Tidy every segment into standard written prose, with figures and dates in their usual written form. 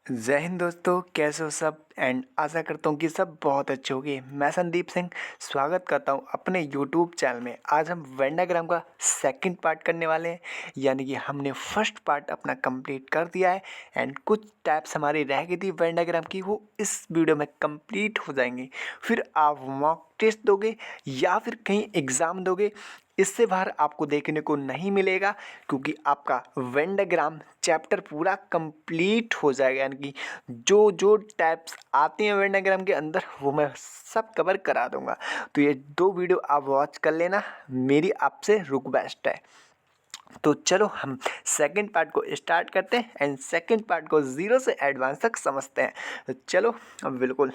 जय हिंद दोस्तों, कैसे हो सब। एंड आशा करता हूँ कि सब बहुत अच्छे होंगे। मैं संदीप सिंह स्वागत करता हूँ अपने यूट्यूब चैनल में। आज हम वेन डायग्राम का सेकंड पार्ट करने वाले हैं, यानी कि हमने फर्स्ट पार्ट अपना कंप्लीट कर दिया है एंड कुछ टाइप्स हमारी रह गई थी वेन डायग्राम की, वो इस वीडियो में कंप्लीट हो जाएंगी। फिर आप मॉक टेस्ट दोगे या फिर कहीं एग्ज़ाम दोगे, इससे बाहर आपको देखने को नहीं मिलेगा, क्योंकि आपका वेन डायग्राम चैप्टर पूरा कंप्लीट हो जाएगा। यानी कि जो जो टाइप्स आते हैं वेन डायग्राम के अंदर वो मैं सब कवर करा दूंगा। तो ये दो वीडियो आप वॉच कर लेना, मेरी आपसे रिक्वेस्ट है। तो चलो हम सेकंड पार्ट को स्टार्ट करते हैं एंड सेकंड पार्ट को जीरो से एडवांस तक समझते हैं। तो चलो अब बिल्कुल,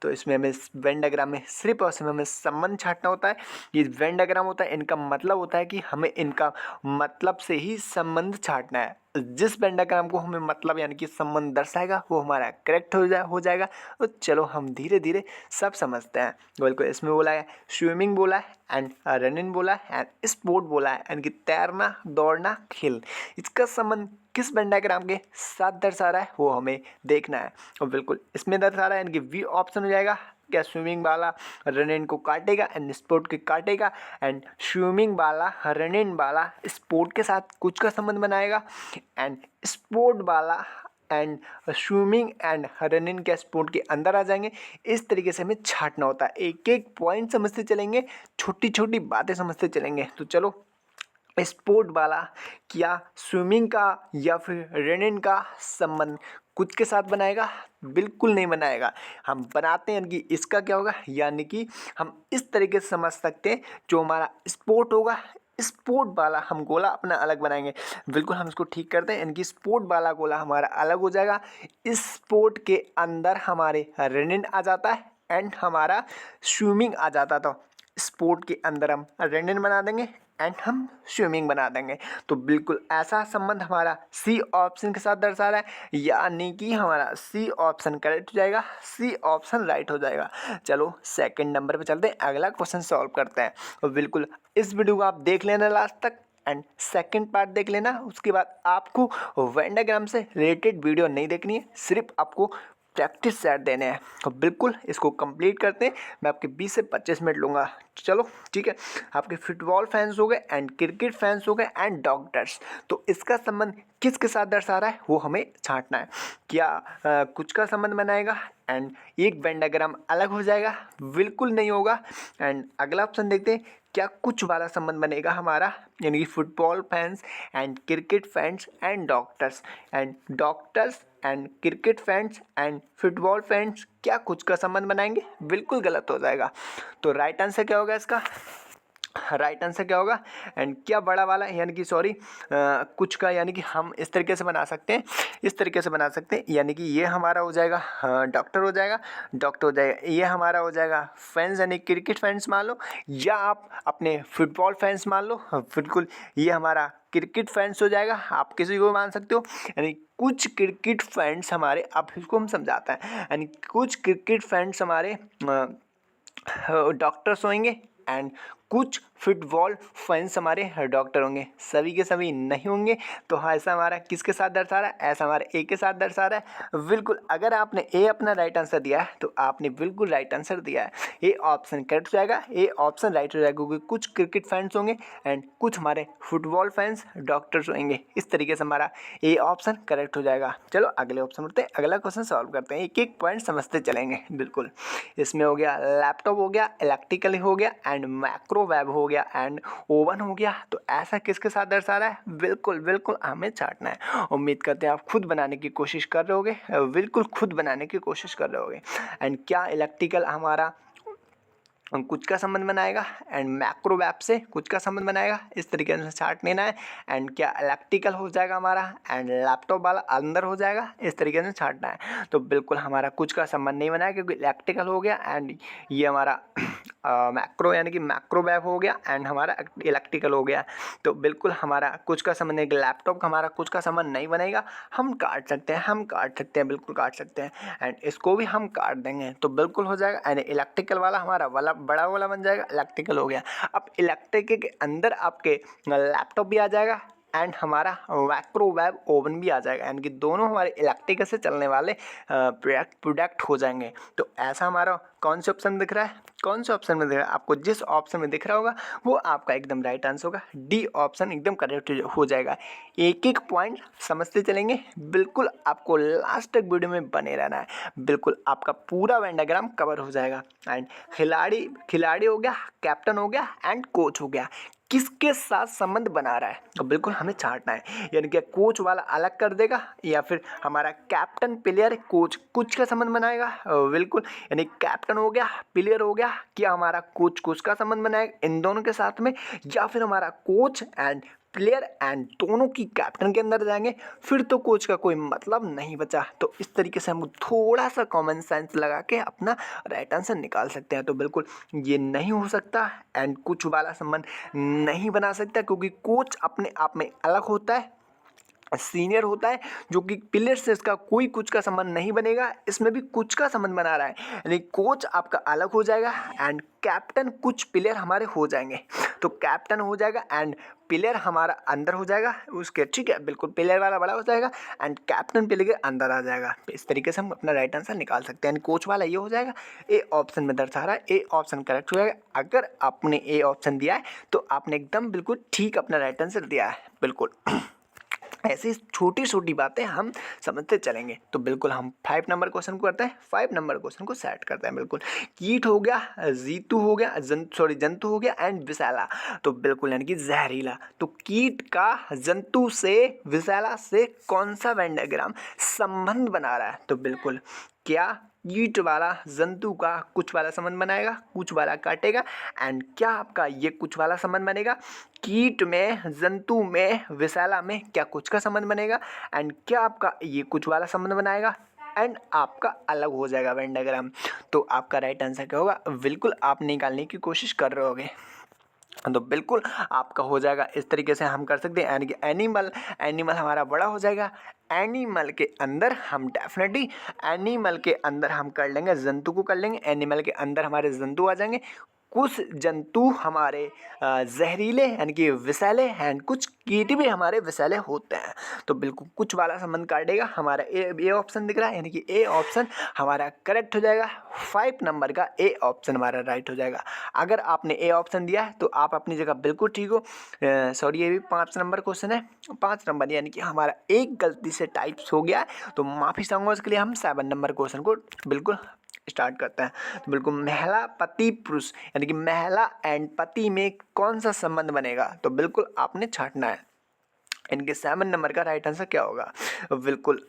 तो इसमें हमें वेन डायग्राम में सिर्फ और सिर्फ हमें संबंध छांटना होता है। ये वेन डायग्राम होता है, इनका मतलब होता है कि हमें इनका मतलब से ही संबंध छांटना है। जिस वेन डायग्राम को हमें मतलब यानी कि संबंध दर्शाएगा वो हमारा करेक्ट हो जाएगा। तो चलो हम धीरे धीरे सब समझते हैं। बिल्कुल, इसमें बोला है स्विमिंग, बोला है एंड रनिंग, बोला है एंड स्पोर्ट, बोला है यानी कि तैरना, दौड़ना, खेल। इसका संबंध किस वेन डायग्राम के साथ दर्शा रहा है वो हमें देखना है। और बिल्कुल इसमें दर्शा रहा है यानी कि वी ऑप्शन हो जाएगा। क्या स्विमिंग वाला रनिंग को काटेगा एंड स्पोर्ट के काटेगा, एंड स्विमिंग वाला रनिंग वाला स्पोर्ट के साथ कुछ का संबंध बनाएगा, एंड स्पोर्ट वाला एंड स्विमिंग एंड रनिंग के स्पोर्ट के अंदर आ जाएंगे। इस तरीके से हमें छांटना होता है, एक एक पॉइंट समझते चलेंगे, छोटी छोटी बातें समझते चलेंगे। तो चलो, स्पोर्ट वाला क्या स्विमिंग का या फिर रनिंग का संबंध कुछ के साथ बनाएगा? बिल्कुल नहीं बनाएगा। हम बनाते हैं यानी कि इसका क्या होगा, यानी कि हम इस तरीके से समझ सकते हैं, जो हमारा स्पोर्ट होगा, स्पोर्ट वाला हम गोला अपना अलग बनाएंगे। बिल्कुल हम इसको ठीक करते हैं, यानी कि स्पोर्ट वाला गोला हमारा अलग हो जाएगा। इस स्पोर्ट के अंदर हमारे रनिंग आ जाता है एंड हमारा स्विमिंग आ जाता था। स्पोर्ट के अंदर हम रनिंग बना देंगे एंड हम स्विमिंग बना देंगे। तो बिल्कुल ऐसा संबंध हमारा सी ऑप्शन के साथ दर्शा रहा है, यानी कि हमारा सी ऑप्शन करेक्ट हो जाएगा, सी ऑप्शन राइट हो जाएगा। चलो सेकंड नंबर पे चलते हैं, अगला क्वेश्चन सॉल्व करते हैं। और बिल्कुल इस वीडियो को आप देख लेना लास्ट तक एंड सेकंड पार्ट देख लेना। उसके बाद आपको वेन डायग्राम से रिलेटेड वीडियो नहीं देखनी है, सिर्फ आपको प्रैक्टिस सेट देने हैं। तो बिल्कुल इसको कंप्लीट करते हैं, मैं आपके 20 से 25 मिनट लूँगा। चलो ठीक है। आपके फुटबॉल फैंस हो गए एंड क्रिकेट फैंस हो गए एंड डॉक्टर्स, तो इसका संबंध किसके साथ दर्शा रहा है वो हमें छांटना है। क्या कुछ का संबंध बनाएगा एंड एक वेन डायग्राम अलग हो जाएगा? बिल्कुल नहीं होगा। एंड अगला ऑप्शन देखते हैं, क्या कुछ वाला संबंध बनेगा हमारा, यानी कि football fans and cricket fans and doctors and cricket fans and football fans क्या कुछ का संबंध बनाएंगे? बिल्कुल गलत हो जाएगा। तो राइट आंसर क्या होगा इसका? राइट आंसर क्या होगा? एंड क्या बड़ा वाला यानी कि सॉरी कुछ का, यानी कि हम इस तरीके से बना सकते हैं, इस तरीके से बना सकते हैं, यानी कि ये हमारा हो जाएगा डॉक्टर हो जाएगा, डॉक्टर हो जाएगा। ये हमारा हो जाएगा फैंस यानी क्रिकेट फैंस मान लो, या आप अपने फुटबॉल फैंस मान लो। बिल्कुल ये हमारा क्रिकेट फैंस हो जाएगा, आप किसी को मान सकते हो। यानी कुछ क्रिकेट फैंस हमारे, अब इसको हम समझाते हैं, यानी कुछ क्रिकेट फैंस हमारे डॉक्टर्स होंगे एंड कुछ फुटबॉल फैंस हमारे डॉक्टर होंगे, सभी के सभी नहीं होंगे। तो हाँ, ऐसा हमारा किसके साथ दर्शा रहा है? ऐसा हमारा ए के साथ दर्शा रहा है। बिल्कुल अगर आपने ए अपना राइट आंसर दिया है तो आपने बिल्कुल राइट आंसर दिया है। ए ऑप्शन करेक्ट हो जाएगा, ए ऑप्शन राइट हो जाएगा, क्योंकि कुछ क्रिकेट फैंस होंगे एंड कुछ हमारे फुटबॉल फैंस डॉक्टर्स होंगे। इस तरीके से हमारा ए ऑप्शन करेक्ट हो जाएगा। चलो अगले ऑप्शन उठते हैं, अगला क्वेश्चन सॉल्व करते हैं, एक एक पॉइंट समझते चलेंगे। बिल्कुल इसमें हो गया लैपटॉप हो गया, इलेक्ट्रिकल हो गया एंड माइक्रोवेव हो गया एंड ओवन हो गया। तो ऐसा किसके साथ दर्शा रहा है? बिल्कुल बिल्कुल हमें छांटना है। उम्मीद करते हैं आप खुद बनाने की कोशिश कर रहे होगे, बिल्कुल खुद बनाने की कोशिश कर रहे होगे। एंड क्या इलेक्ट्रिकल हमारा कुछ का संबंध बनाएगा एंड मैक्रोवेव से कुछ का संबंध बनाएगा? इस तरीके से छांट लेना है। एंड क्या इलेक्ट्रिकल हो जाएगा हमारा एंड लैपटॉप वाला अंदर हो जाएगा? इस तरीके से छांटना है। तो बिल्कुल हमारा कुछ का संबंध नहीं बनाया, क्योंकि इलेक्ट्रिकल हो गया एंड ये हमारा मैक्रो यानी कि मैक्रोवेव हो गया एंड हमारा इलेक्ट्रिकल हो गया। तो बिल्कुल हमारा कुछ का संबंध नहीं, लैपटॉप का हमारा कुछ का संबंध नहीं बनेगा। हम काट सकते हैं, हम काट सकते हैं, बिल्कुल काट सकते हैं एंड इसको भी हम काट देंगे। तो बिल्कुल हो जाएगा एंड इलेक्ट्रिकल वाला हमारा वाला बड़ा वाला बन जाएगा, इलेक्ट्रिकल हो गया। अब इलेक्ट्रिक के अंदर आपके लैपटॉप भी आ जाएगा एंड हमारा माइक्रोवेव ओवन भी आ जाएगा, यानी कि दोनों हमारे इलेक्ट्रिक से चलने वाले प्रोडक्ट हो जाएंगे। तो ऐसा हमारा कौन से ऑप्शन दिख रहा है, कौन से ऑप्शन में दिख रहा है आपको, जिस ऑप्शन में दिख रहा होगा वो आपका एकदम राइट आंसर होगा। डी ऑप्शन एकदम करेक्ट हो जाएगा। एक एक पॉइंट समझते चलेंगे, बिल्कुल आपको लास्ट तक वीडियो में बने रहना है, बिल्कुल आपका पूरा वेन डायग्राम कवर हो जाएगा। एंड खिलाड़ी हो गया, कैप्टन हो गया एंड कोच हो गया, किसके साथ संबंध बना रहा है तो बिल्कुल हमें छांटना है, यानी कि कोच वाला अलग कर देगा या फिर हमारा कैप्टन प्लेयर कोच कुछ का संबंध बनाएगा, बिल्कुल यानी कैप्टन हो गया प्लेयर हो गया, क्या हमारा कोच कोच का संबंध बनाएगा इन दोनों के साथ में, या फिर हमारा कोच एंड प्लेयर एंड दोनों की कैप्टन के अंदर जाएंगे, फिर तो कोच का कोई मतलब नहीं बचा। तो इस तरीके से हम थोड़ा सा कॉमन सेंस लगा के अपना राइट आंसर निकाल सकते हैं। तो बिल्कुल ये नहीं हो सकता एंड कुछ वाला संबंध नहीं बना सकता, क्योंकि कोच अपने आप में अलग होता है, सीनियर होता है, जो कि प्लेयर से इसका कोई कुछ का संबंध नहीं बनेगा। इसमें भी कुछ का संबंध बना रहा है, यानी कोच आपका अलग हो जाएगा एंड कैप्टन कुछ प्लेयर हमारे हो जाएंगे। तो कैप्टन हो जाएगा एंड प्लेयर हमारा अंदर हो जाएगा उसके, ठीक है, बिल्कुल प्लेयर वाला बड़ा हो जाएगा एंड कैप्टन प्लेयर के अंदर आ जाएगा। तो इस तरीके से हम अपना राइट आंसर निकाल सकते हैं। कोच वाला ये हो जाएगा, ए ऑप्शन में दर्शा रहा है, ए ऑप्शन करेक्ट हो जाएगा। अगर आपने ए ऑप्शन दिया है तो आपने एकदम बिल्कुल ठीक अपना राइट आंसर दिया है, बिल्कुल। ऐसी छोटी छोटी बातें हम समझते चलेंगे। तो बिल्कुल हम 5 नंबर क्वेश्चन को करते हैं, 5 नंबर क्वेश्चन को सेट करते हैं। बिल्कुल कीट हो गया, जीतू हो गया, जंतु हो गया एंड विषैला, तो बिल्कुल यानी कि जहरीला। तो कीट का जंतु से विषैला से कौन सा वेन डायग्राम संबंध बना रहा है, तो बिल्कुल क्या कीट वाला जंतु का कुछ वाला संबंध बनाएगा, कुछ वाला काटेगा एंड क्या आपका ये कुछ वाला संबंध बनेगा, कीट में जंतु में विषैला में क्या कुछ का संबंध बनेगा एंड क्या आपका ये कुछ वाला संबंध बनाएगा एंड आपका अलग हो जाएगा वेन डायग्राम। तो आपका राइट आंसर क्या होगा, बिल्कुल आप निकालने की कोशिश कर रहे होगे, तो बिल्कुल आपका हो जाएगा। इस तरीके से हम कर सकते हैं, यानी कि एनिमल हमारा बड़ा हो जाएगा। एनिमल के अंदर हम डेफिनेटली एनिमल के अंदर हम कर लेंगे, जंतु को कर लेंगे, एनिमल के अंदर हमारे जंतु आ जाएंगे। कुछ जंतु हमारे जहरीले यानी कि विषैले एंड कुछ कीट भी हमारे विषैले होते हैं। तो बिल्कुल कुछ वाला संबंध काटेगा, हमारा ए ऑप्शन दिख रहा है, यानी कि ए ऑप्शन हमारा करेक्ट हो जाएगा। 5 नंबर का ए ऑप्शन हमारा राइट हो जाएगा। अगर आपने ए ऑप्शन दिया है तो आप अपनी जगह बिल्कुल ठीक हो। सॉरी, ये भी 5 नंबर क्वेश्चन है, 5 नंबर यानी कि हमारा एक गलती से टाइप्स हो गया है, तो माफ़ी चाहूँगा उसके लिए। हम 7 नंबर क्वेश्चन को बिल्कुल स्टार्ट करते हैं। तो बिल्कुल महिला पति पुरुष यानी कि महिला एंड पति में कौन सा संबंध बनेगा, तो बिल्कुल आपने छांटना है। इनके 7 नंबर का राइट आंसर क्या होगा, बिल्कुल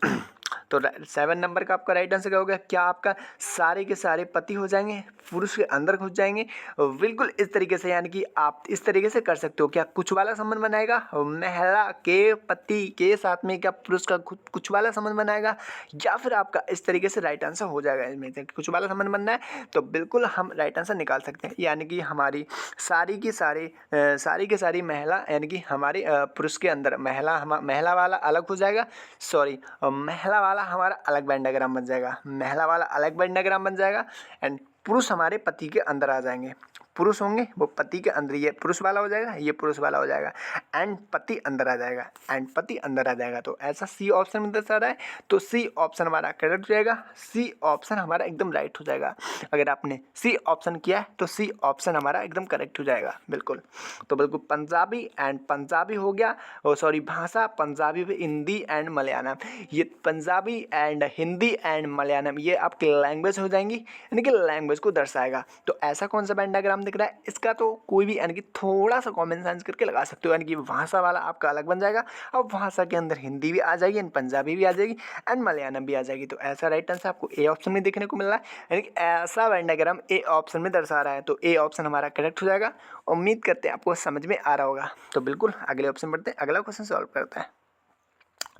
तो 7 नंबर का आपका राइट आंसर क्या होगा, क्या आपका सारे के सारे पति हो जाएंगे, पुरुष के अंदर घुस जाएंगे, बिल्कुल इस तरीके से, यानी कि आप इस तरीके से कर सकते हो। क्या कुछ वाला संबंध बनाएगा, महिला के पति के साथ में क्या पुरुष का कुछ वाला संबंध बनाएगा, या फिर आपका इस तरीके से राइट आंसर हो जाएगा। इसमें से कुछ वाला संबंध बनना है तो बिल्कुल हम राइट आंसर निकाल सकते हैं, यानी कि हमारी सारी की सारी महिला यानी कि हमारी पुरुष के अंदर महिला वाला अलग हो जाएगा, सॉरी महिला वाला हमारा अलग वेन डायग्राम बन जाएगा, महिला वाला अलग वेन डायग्राम बन जाएगा एंड पुरुष हमारे पति के अंदर आ जाएंगे। पुरुष होंगे वो पति के अंदर, ये पुरुष वाला हो जाएगा, ये पुरुष वाला हो जाएगा एंड पति अंदर आ जाएगा एंड पति अंदर आ जाएगा। तो ऐसा सी ऑप्शन में दर्शा रहा है, तो सी ऑप्शन हमारा करेक्ट हो जाएगा, सी ऑप्शन हमारा एकदम राइट हो जाएगा। अगर आपने सी ऑप्शन किया है तो सी ऑप्शन हमारा एकदम करेक्ट हो जाएगा, बिल्कुल। तो बिल्कुल पंजाबी एंड पंजाबी हो गया, सॉरी भाषा पंजाबी, हिंदी एंड मलयालम, ये पंजाबी एंड हिंदी एंड मलयालम ये आपकी लैंग्वेज हो जाएंगी, यानी कि लैंग्वेज को दर्शाएगा। तो ऐसा कौन सा वेन डायग्राम दिख रहा है, इसका तो कोई भी यानी कि थोड़ा सा कॉमन सेंस करके लगा सकते हो, यानी कि भाषा वाला आपका अलग बन जाएगा। अब भाषा के अंदर हिंदी भी आ जाएगी एंड पंजाबी भी आ जाएगी एंड मलयालम भी आ जाएगी। तो ऐसा राइट आंसर आपको ए ऑप्शन में देखने को मिल रहा है, यानी कि ऐसा वेन डायग्राम ए ऑप्शन में दर्शा रहा है। तो ए ऑप्शन हमारा करेक्ट हो जाएगा। उम्मीद करते हैं आपको समझ में आ रहा होगा। तो बिल्कुल अगले ऑप्शन बढ़ते हैं, अगला क्वेश्चन सॉल्व करते हैं।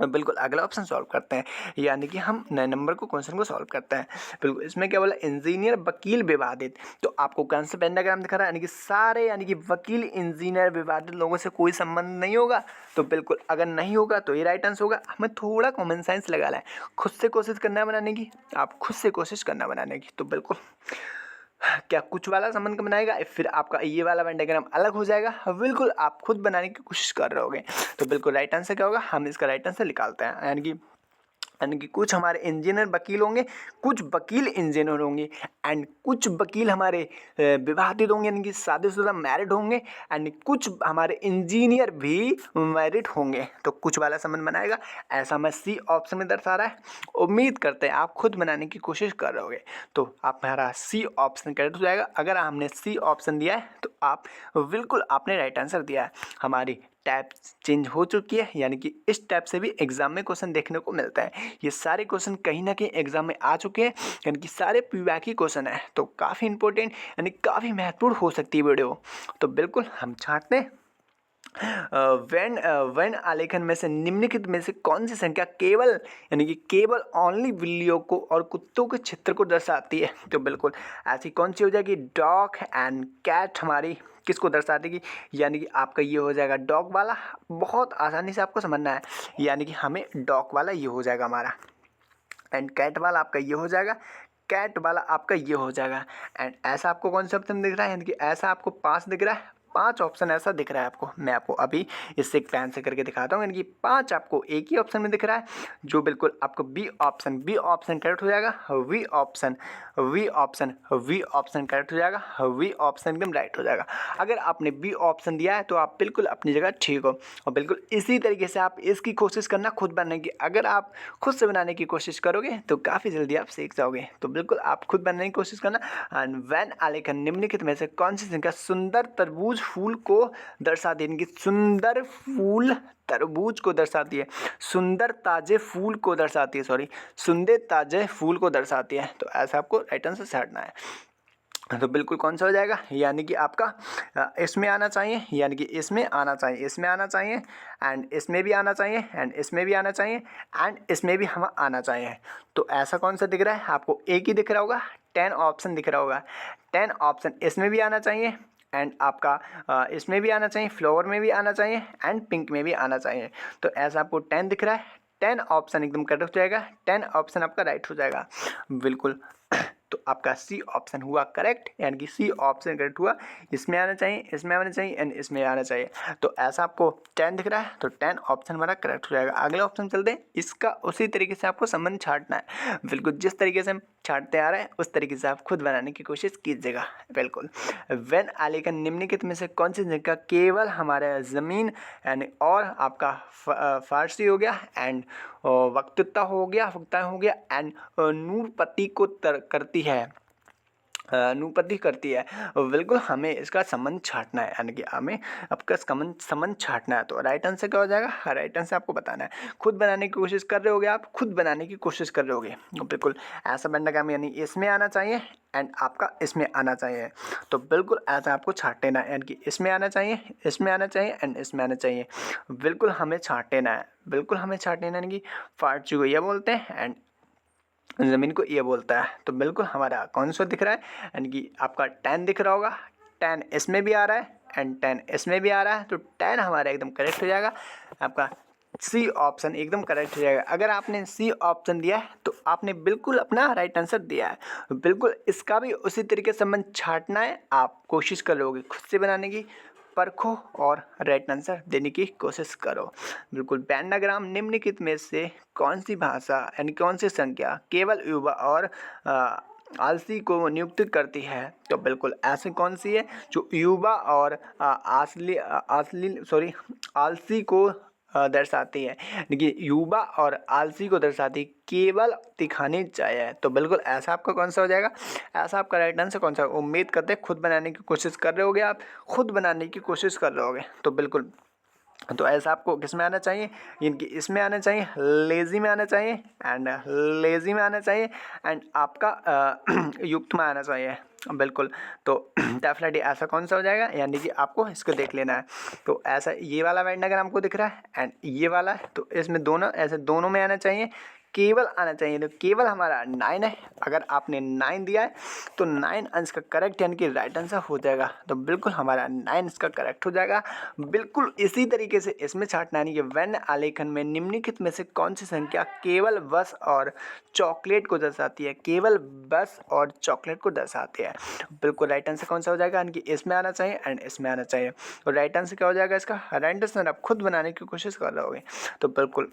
बिल्कुल अगला ऑप्शन सॉल्व करते हैं, यानी कि हम 9 नंबर को क्वेश्चन को सॉल्व करते हैं। बिल्कुल इसमें क्या बोला, इंजीनियर वकील विवादित, तो आपको कौन सा वेन डायग्राम दिखा रहा है, यानी कि सारे यानी कि वकील इंजीनियर विवादित लोगों से कोई संबंध नहीं होगा। तो बिल्कुल अगर नहीं होगा तो ये राइट आंसर होगा। हमें थोड़ा कॉमन सेंस लगा है, खुद से कोशिश करना है बनाने की, आप खुद से कोशिश करना बनाने की। तो बिल्कुल क्या कुछ वाला संबंध बनाएगा, फिर आपका ये वाला वेन डायग्राम अलग हो जाएगा। बिल्कुल आप खुद बनाने की कोशिश कर रहे होगे। तो बिल्कुल राइट आंसर क्या होगा, हम इसका राइट आंसर निकालते हैं। यानी कि कुछ हमारे इंजीनियर वकील होंगे, कुछ वकील इंजीनियर होंगे, एंड कुछ वकील हमारे विवाहित होंगे यानी कि शादीशुदा मैरिड होंगे, एंड कुछ हमारे इंजीनियर भी मैरिड होंगे। तो कुछ वाला संबंध बनाएगा, ऐसा हमें सी ऑप्शन में दर्शा रहा है। उम्मीद करते हैं आप खुद बनाने की कोशिश कर रहे होगे। तो आप हमारा सी ऑप्शन करेक्ट हो जाएगा। अगर हमने सी ऑप्शन दिया है तो आप बिल्कुल आपने राइट आंसर दिया है। हमारी टाइप चेंज हो चुकी है, यानी कि इस टाइप से भी एग्जाम में क्वेश्चन देखने को मिलता है। ये सारे क्वेश्चन कहीं ना कहीं एग्जाम में आ चुके हैं, यानी कि सारे पीवाई के क्वेश्चन है। तो काफ़ी इंपॉर्टेंट यानी काफ़ी महत्वपूर्ण हो सकती है वीडियो। तो बिल्कुल हम चाहते हैं वैन आलेखन में से निम्नलिखित में से कौन सी संख्या केवल यानी कि केवल ओनली बिल्लियों को और कुत्तों के क्षेत्र को दर्शाती है। तो बिल्कुल ऐसी कौन सी हो जाएगी, डॉग एंड कैट हमारी किसको दर्शा देगी, यानी कि आपका ये हो जाएगा डॉग वाला। बहुत आसानी से आपको समझना है, यानी कि हमें डॉग वाला ये हो जाएगा हमारा, एंड कैट वाला आपका ये हो जाएगा, कैट वाला आपका ये हो जाएगा। एंड ऐसा आपको कौन सा ऑप्शन दिख रहा है, यानी कि ऐसा आपको 5 दिख रहा है, 5 ऑप्शन ऐसा दिख रहा है आपको। मैं आपको अभी इससे एक पेन से करके दिखाता हूँ, यानी कि 5 आपको एक ही ऑप्शन में दिख रहा है, जो बिल्कुल आपको बी ऑप्शन करेक्ट हो जाएगा। वी ऑप्शन करेक्ट हो जाएगा। वी ऑप्शन एकदम राइट हो जाएगा। अगर आपने बी ऑप्शन दिया है तो आप बिल्कुल अपनी जगह ठीक हो। और बिल्कुल इसी तरीके से आप इसकी कोशिश करना खुद बनाने की। अगर आप खुद से बनाने की कोशिश करोगे तो काफ़ी जल्दी आप सीख जाओगे। तो बिल्कुल आप खुद बनाने की कोशिश करना। एंड वैन आलेखन निम्नलिखित में से कौन सी संख्या सुंदर तरबूज फूल को दर्शाती है, सुंदर फूल तरबूज को दर्शाती है, सुंदर ताजे फूल को दर्शाती है, सुंदर ताजे फूल को दर्शाती है। तो ऐसा आपको राइट आंसर से हटना है। तो बिल्कुल कौन सा हो जाएगा, यानी कि आपका इसमें आना चाहिए, यानी कि इसमें आना चाहिए, इसमें आना चाहिए, एंड इसमें भी आना चाहिए, एंड इसमें भी आना चाहिए, एंड इसमें भी हम आना चाहिए। तो ऐसा कौन सा दिख रहा है आपको, एक ही दिख रहा होगा, 10 ऑप्शन दिख रहा होगा। 10 ऑप्शन इसमें भी आना चाहिए, एंड आपका इसमें भी आना चाहिए, फ्लावर में भी आना चाहिए, एंड पिंक में भी आना चाहिए। तो ऐसा आपको 10 दिख रहा है, 10 ऑप्शन एकदम करेक्ट हो जाएगा, 10 ऑप्शन आपका राइट हो जाएगा बिल्कुल। तो आपका सी ऑप्शन हुआ करेक्ट, यानी कि सी ऑप्शन करेक्ट हुआ। इसमें आना चाहिए, इसमें आना चाहिए, एंड इसमें आना चाहिए। तो ऐसा आपको 10 दिख रहा है, तो 10 ऑप्शन हमारा करेक्ट हो जाएगा। अगले ऑप्शन चलते हैं, इसका उसी तरीके से आपको संबंध छांटना है। बिल्कुल जिस तरीके से हम छांटते आ रहे हैं उस तरीके से आप खुद बनाने की कोशिश कीजिएगा। बिल्कुल वेन आलेखन निम्नलिखित में से कौन सी जगह केवल हमारे ज़मीन यानी और आपका फारसी हो गया, एंड वक्तृता हो गया, एंड नूरपति को करती है, अनुपति करती है। बिल्कुल हमें इसका संबंध छांटना है, यानी कि हमें आपका संबंध छांटना है। तो राइट आंसर क्या हो जाएगा, राइट आंसर आपको बताना है। खुद बनाने की कोशिश कर रहे होगे, आप खुद बनाने की कोशिश कर रहे होगे। तो बिल्कुल ऐसा बनना काम, यानी इसमें आना चाहिए, एंड आपका इसमें आना चाहिए। तो बिल्कुल ऐसा आपको छांट लेना है, यानी कि इसमें आना चाहिए, इसमें आना चाहिए, एंड इसमें आना चाहिए। बिल्कुल हमें छांट लेना है, बिल्कुल हमें छांट लेना है, यानी कि फारसी को यह बोलते हैं, एंड ज़मीन को ये बोलता है। तो बिल्कुल हमारा कौन सा दिख रहा है, यानी कि आपका 10 दिख रहा होगा, 10 इसमें भी आ रहा है, एंड 10 इसमें भी आ रहा है। तो 10 हमारा एकदम करेक्ट हो जाएगा, आपका सी ऑप्शन एकदम करेक्ट हो जाएगा। अगर आपने सी ऑप्शन दिया है तो आपने बिल्कुल अपना राइट आंसर दिया है। बिल्कुल इसका भी उसी तरीके से संबंध छांटना है, आप कोशिश कर लोगे खुद से बनाने की, परखो और राइट आंसर देने की कोशिश करो। बिल्कुल पैंडाग्राम निम्नलिखित में से कौन सी भाषा यानी कौन सी संख्या केवल युवा और आलसी को नियुक्त करती है। तो बिल्कुल ऐसी कौन सी है जो युवा और आलसी को दर्शाती है, यानी युवा और आलसी को दर्शाती केवल दिखानी चाहिए। तो बिल्कुल ऐसा आपका कौन सा हो जाएगा, ऐसा आपका राइट आंसर कौन सा। उम्मीद करते हैं खुद बनाने की कोशिश कर रहे होगे, आप खुद बनाने की कोशिश कर रहे होगे। तो बिल्कुल तो ऐसा आपको किस में आना चाहिए, इनकी इसमें आना चाहिए, लेज़ी में आना चाहिए, एंड लेज़ी में आना चाहिए, एंड आपका युक्त में आना चाहिए। बिल्कुल तो डेफिनेटली ऐसा कौन सा हो जाएगा, यानी कि आपको इसको देख लेना है। तो ऐसा ये वाला वेन डायग्राम आपको दिख रहा है, एंड ये वाला है, तो इसमें दोनों ऐसे दोनों में आना चाहिए, केवल आना चाहिए, तो केवल हमारा 9 है। अगर आपने 9 दिया है तो 9 अंश का करेक्ट यानी कि राइट आंसर हो जाएगा। तो बिल्कुल हमारा 9 इसका करेक्ट हो जाएगा। बिल्कुल इसी तरीके से इसमें छाटना यानी कि वेन आलेखन में निम्नलिखित में से कौन सी संख्या केवल बस और चॉकलेट को दर्शाती है, केवल बस और चॉकलेट को दर्शाती है। बिल्कुल राइट आंसर कौन सा हो जाएगा, यानी कि इसमें आना चाहिए एंड इसमें आना चाहिए। तो राइट आंसर क्या हो जाएगा इसका, राइट आंसर आप खुद बनाने की कोशिश कर रहे होगे तो बिल्कुल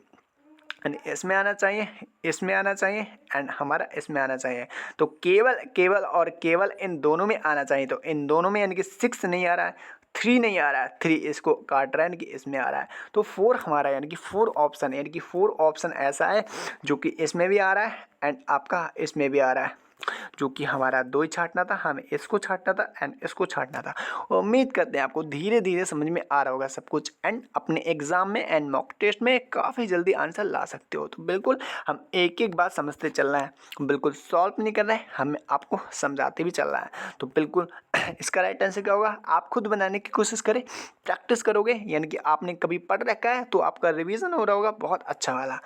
इसमें आना चाहिए, इसमें आना चाहिए एंड हमारा इसमें आना चाहिए। तो केवल केवल और केवल इन दोनों में आना चाहिए। तो इन दोनों में यानी कि 6 नहीं आ रहा है, 3 नहीं आ रहा है, 3 इसको काट रहा है यानी कि इसमें आ रहा है। तो 4 हमारा यानी कि 4 ऑप्शन यानी कि 4 ऑप्शन ऐसा है जो कि इसमें भी आ रहा है एंड आपका इसमें भी आ रहा है। जो कि हमारा 2 ही छाटना था, हमें इसको छाटना था एंड इसको छाटना था। उम्मीद करते हैं आपको धीरे धीरे समझ में आ रहा होगा सब कुछ एंड अपने एग्जाम में एंड मॉक टेस्ट में काफ़ी जल्दी आंसर ला सकते हो। तो बिल्कुल हम एक एक बात समझते चलना है, बिल्कुल सॉल्व नहीं कर रहे हैं, हमें आपको समझाते भी चल रहा है। तो बिल्कुल इसका राइट आंसर क्या होगा, आप खुद बनाने की कोशिश करें, प्रैक्टिस करोगे यानी कि आपने कभी पढ़ रखा है तो आपका रिवीजन हो रहा होगा बहुत अच्छा वाला,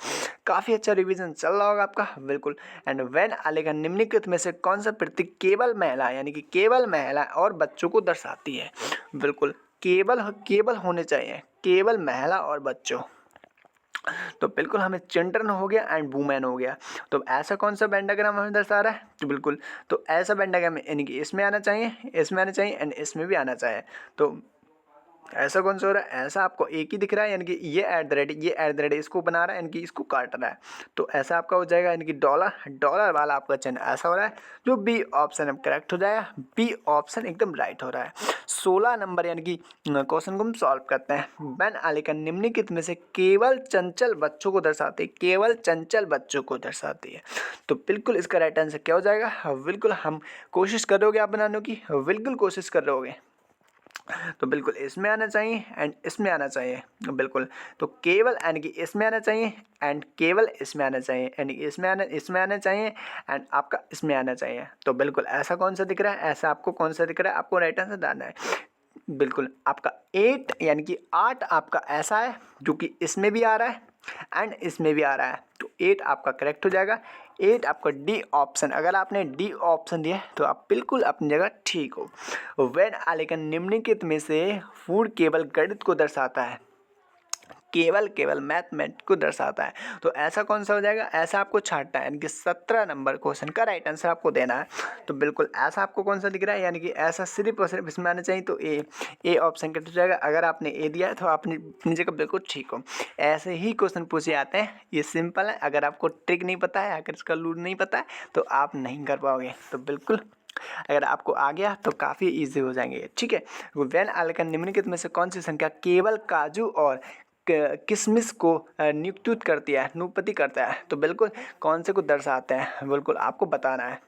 काफ़ी अच्छा रिवीजन चल रहा होगा आपका बिल्कुल। एंड व्हेन आलेगा निम्नलिखित में से कौन सा प्रतीक केवल महिला यानी कि केवल महिला और बच्चों को दर्शाती है। बिल्कुल केवल केवल होने चाहिए, केवल महिला और बच्चों। तो बिल्कुल हमें चिल्ड्रन हो गया एंड वुमेन हो गया। तो ऐसा कौन सा वेन डायग्राम हमें दर्शा रहा है, तो बिल्कुल तो ऐसा वेन डायग्राम यानी कि इसमें आना चाहिए, इसमें आना चाहिए एंड इसमें भी आना चाहिए। तो ऐसा कौन सा हो रहा है, ऐसा आपको एक ही दिख रहा है यानी कि ये एट द रेट, ये एट द रेट इसको बना रहा है यानी कि इसको काट रहा है। तो ऐसा आपका हो जाएगा यानी कि डॉलर डॉलर वाला आपका चिन्ह ऐसा हो रहा है। जो बी ऑप्शन अब करेक्ट हो जाएगा, बी ऑप्शन एकदम राइट हो रहा है। 16 नंबर यानी कि क्वेश्चन को हम सॉल्व करते हैं। वेन आलेखन निम्नलिखित में से केवल चंचल बच्चों को दर्शाती है, केवल चंचल बच्चों को दर्शाती है। तो बिल्कुल इसका राइट आंसर क्या हो जाएगा, बिल्कुल हम कोशिश करोगे आप बनाने की, बिल्कुल कोशिश कर रहे तो बिल्कुल इसमें आना चाहिए एंड इसमें आना चाहिए। बिल्कुल तो केवल यानी कि इसमें आना चाहिए एंड केवल इसमें आना चाहिए यानी कि इसमें आना चाहिए एंड आपका इसमें आना चाहिए। तो बिल्कुल ऐसा कौन सा दिख रहा है, ऐसा आपको कौन सा दिख रहा है, आपको राइट आंसर डालना है। बिल्कुल आपका 8 यानी कि 8 आपका ऐसा है जो कि इसमें भी आ रहा है एंड इसमें भी आ रहा है। तो 8 आपका करेक्ट हो जाएगा। 8 आपका डी ऑप्शन, अगर आपने डी ऑप्शन दिया है तो आप बिल्कुल अपनी जगह ठीक हो। वेन आलेखन निम्नलिखित में से फूड केवल गणित को दर्शाता है, केवल केवल मैथमेटिक्स को दर्शाता है। तो ऐसा कौन सा हो जाएगा, ऐसा आपको छांटना है यानी कि 17 नंबर क्वेश्चन का राइट आंसर आपको देना है। तो बिल्कुल ऐसा आपको कौन सा दिख रहा है, यानी कि ऐसा सिर्फ और सिर्फ इसमें आना चाहिए। तो ए ऑप्शन कट हो जाएगा। अगर आपने ए दिया है तो आपने अपनी जगह बिल्कुल ठीक हो। ऐसे ही क्वेश्चन पूछे जाते हैं, ये सिंपल है। अगर आपको ट्रिक नहीं पता है, अगर इसका रूल नहीं पता है तो आप नहीं कर पाओगे। तो बिल्कुल अगर आपको आ गया तो काफ़ी इजी हो जाएंगे, ठीक है। वेन आलेखन निम्नलिखित में से कौन सी संख्या केवल काजू और किशमिश को नियुक्त करती है, नियुक्ति करता है। तो बिल्कुल कौन से को दर्शाते हैं, बिल्कुल आपको बताना है।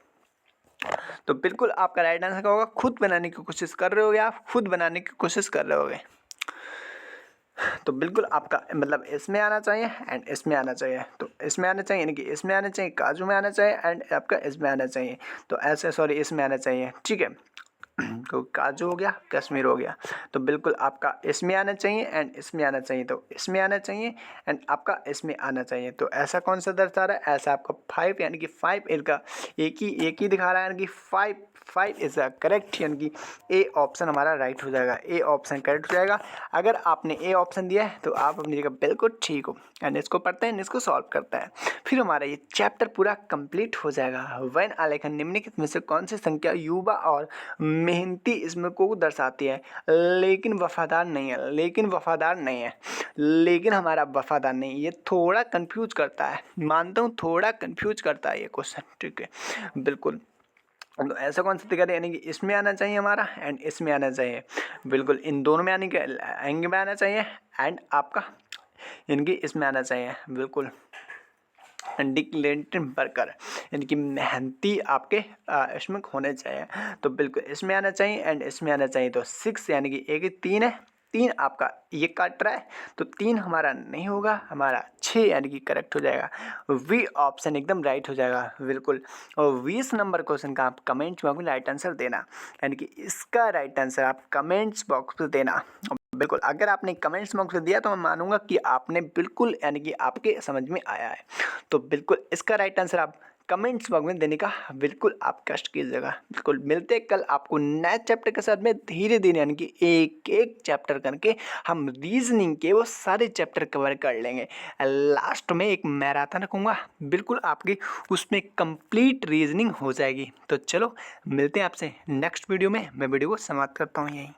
तो बिल्कुल आपका राइट आंसर क्या होगा, खुद बनाने की कोशिश कर रहे होगे, आप खुद बनाने की कोशिश कर रहे होगे। तो बिल्कुल आपका मतलब इसमें आना चाहिए एंड इसमें आना चाहिए। तो इसमें आना चाहिए यानी कि इसमें आना चाहिए, काजू में आना चाहिए एंड आपका इसमें आना चाहिए। तो ऐसे सॉरी इसमें आना चाहिए, ठीक है। तो काजू हो गया, कश्मीर हो गया। तो बिल्कुल आपका इसमें आना चाहिए एंड इसमें आना चाहिए। तो इसमें आना चाहिए एंड आपका इसमें आना चाहिए। तो ऐसा कौन सा दर्शा रहा है, ऐसा आपका 5 यानी कि 5 इनका एक ही दिखा रहा है यानी कि 5 इज करेक्ट, यानी कि ए ऑप्शन हमारा राइट हो जाएगा। ए ऑप्शन करेक्ट हो जाएगा। अगर आपने ए ऑप्शन दिया है तो आप अपनी जगह बिल्कुल ठीक हो। एंड इसको पढ़ते हैं, इसको सॉल्व करते हैं, फिर हमारा ये चैप्टर पूरा कंप्लीट हो जाएगा। वेन आलेखन निम्नलिखित में से कौन सी संख्या युवा और मेहनती इसमें को दर्शाती है, लेकिन वफादार नहीं है, लेकिन वफादार नहीं है, लेकिन हमारा वफादार नहीं, ये थोड़ा कंफ्यूज करता है, मानता हूँ थोड़ा कंफ्यूज करता है ये क्वेश्चन, ठीक है। बिल्कुल तो ऐसा कौन सा दिक्कत है, यानी कि इसमें आना चाहिए हमारा एंड इसमें आना चाहिए। बिल्कुल इन दोनों में आने के एंग में आना चाहिए एंड आपका इनकी इसमें आना चाहिए। बिल्कुल डिक्लेरेटिव वर्कर यानी कि मेहनती आपके इसमें होने चाहिए। तो बिल्कुल इसमें आना चाहिए एंड इसमें आना चाहिए। तो 6 यानी कि एक 3 है, 3 आपका ये काट रहा है तो 3 हमारा नहीं होगा, हमारा 6 यानी कि करेक्ट हो जाएगा। वी ऑप्शन एकदम राइट हो जाएगा बिल्कुल। और 20 नंबर क्वेश्चन का आप कमेंट्स बॉक्स में राइट आंसर देना, यानी कि इसका राइट आंसर आप कमेंट्स बॉक्स में देना। बिल्कुल, अगर आपने कमेंट्स बॉक्स में दिया तो मैं मानूंगा कि आपने बिल्कुल यानी कि आपके समझ में आया है। तो बिल्कुल इसका राइट आंसर आप कमेंट्स बॉक्स में देने का बिल्कुल आप कष्ट कीजिएगा। बिल्कुल मिलते हैं कल आपको नए चैप्टर के साथ में, धीरे धीरे यानी कि एक एक चैप्टर करके हम रीजनिंग के वो सारे चैप्टर कवर कर लेंगे। लास्ट में एक मैराथन रखूँगा, बिल्कुल आपकी उसमें कंप्लीट रीजनिंग हो जाएगी। तो चलो मिलते हैं आपसे नेक्स्ट वीडियो में। मैं वीडियो को समाप्त करता हूँ यहीं।